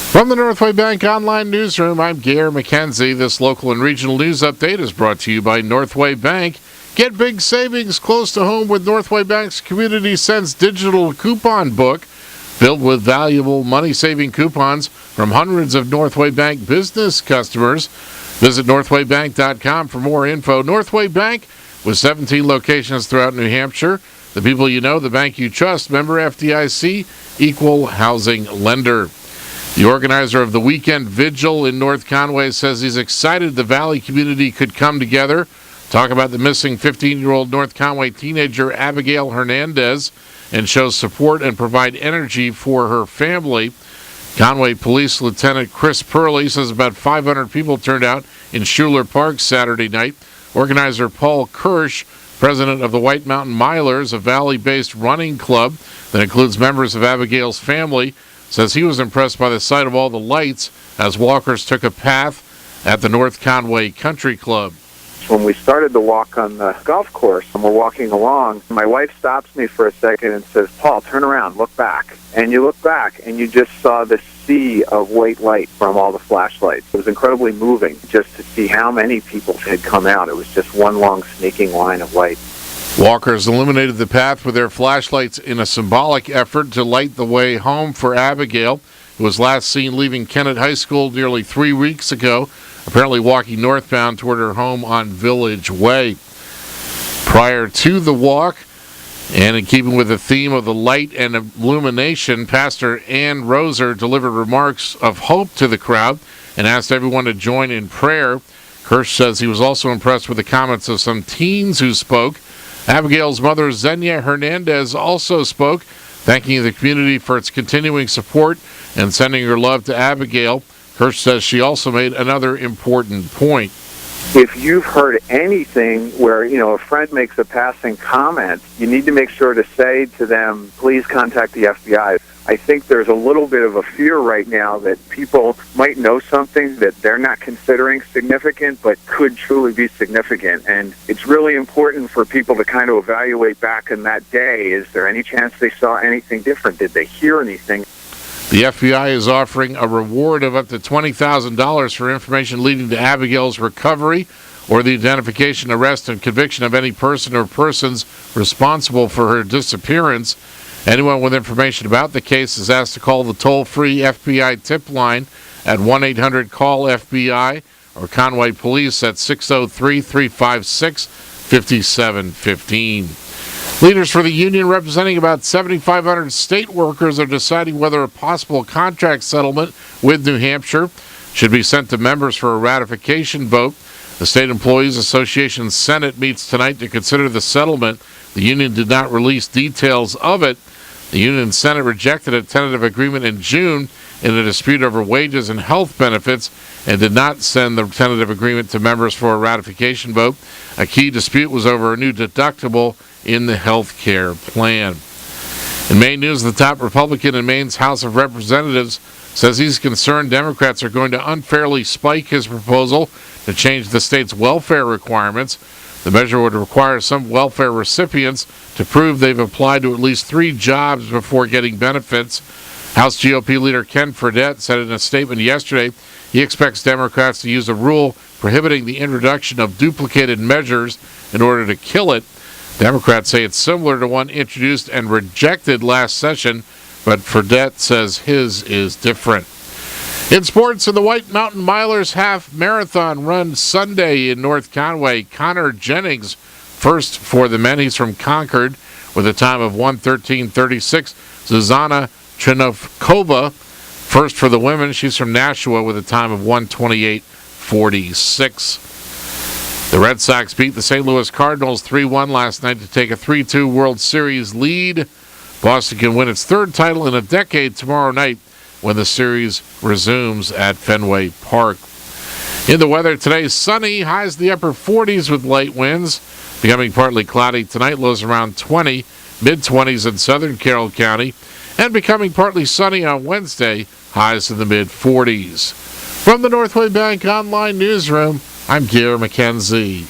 From the Northway Bank Online Newsroom, I'm Gare McKenzie. This local and regional news update is brought to you by Northway Bank. Get big savings close to home with Northway Bank's Community Sense digital coupon book, filled with valuable money-saving coupons from hundreds of Northway Bank business customers. Visit northwaybank.com for more info. Northway Bank, with 17 locations throughout New Hampshire. The people you know, the bank you trust. Member FDIC, equal housing lender. The organizer of the weekend vigil in North Conway says he's excited the Valley community could come together, talk about the missing 15-year-old North Conway teenager Abigail Hernandez, and show support and provide energy for her family. Conway Police Lieutenant Chris Purley says about 500 people turned out in Schuler Park Saturday night. Organizer Paul Kirsch, president of the White Mountain Milers, a Valley-based running club that includes members of Abigail's family, says he was impressed by the sight of all the lights as walkers took a path at the North Conway Country Club. When we started the walk on the golf course and we're walking along, my wife stops me for a second and says, "Paul, turn around, look back." And you look back and you just saw this sea of white light from all the flashlights. It was incredibly moving just to see how many people had come out. It was just one long snaking line of light. Walkers illuminated the path with their flashlights in a symbolic effort to light the way home for Abigail, who was last seen leaving Kennett High School nearly 3 weeks ago, apparently walking northbound toward her home on Village Way. Prior to the walk, and in keeping with the theme of the light and illumination, Pastor Ann Roser delivered remarks of hope to the crowd and asked everyone to join in prayer. Kirsch says he was also impressed with the comments of some teens who spoke. Abigail's mother, Xenia Hernandez, also spoke, thanking the community for its continuing support and sending her love to Abigail. Kirsch says she also made another important point. If you've heard anything where, a friend makes a passing comment, you need to make sure to say to them, please contact the FBI. I think there's a little bit of a fear right now that people might know something that they're not considering significant but could truly be significant. And it's really important for people to kind of evaluate back in that day. Is there any chance they saw anything different? Did they hear anything? The FBI is offering a reward of up to $20,000 for information leading to Abigail's recovery or the identification, arrest, and conviction of any person or persons responsible for her disappearance. Anyone with information about the case is asked to call the toll-free FBI tip line at 1-800-CALL-FBI or Conway Police at 603-356-5715. Leaders for the union representing about 7,500 state workers are deciding whether a possible contract settlement with New Hampshire should be sent to members for a ratification vote. The State Employees Association Senate meets tonight to consider the settlement. The union did not release details of it. The union Senate rejected a tentative agreement in June in a dispute over wages and health benefits and did not send the tentative agreement to members for a ratification vote. A key dispute was over a new deductible in the health care plan. In Maine news, the top Republican in Maine's House of Representatives says he's concerned Democrats are going to unfairly spike his proposal to change the state's welfare requirements. The measure would require some welfare recipients to prove they've applied to at least 3 jobs before getting benefits. House GOP leader Ken Fredette said in a statement yesterday he expects Democrats to use a rule prohibiting the introduction of duplicated measures in order to kill it. Democrats say it's similar to one introduced and rejected last session, but Fredette says his is different. In sports, in the White Mountain Milers Half Marathon run Sunday in North Conway, Connor Jennings first for the men. He's from Concord with a time of 1:13:36. Zuzana Trinovkova first for the women. She's from Nashua with a time of 1:28:46. The Red Sox beat the St. Louis Cardinals 3-1 last night to take a 3-2 World Series lead. Boston can win its 3rd title in a decade tomorrow night when the series resumes at Fenway Park. In the weather today, sunny, highs in the upper 40s with light winds. Becoming partly cloudy tonight, lows around 20, mid-20s in southern Carroll County. And becoming partly sunny on Wednesday, highs in the mid-40s. From the Northway Bank Online Newsroom, I'm Gare McKenzie.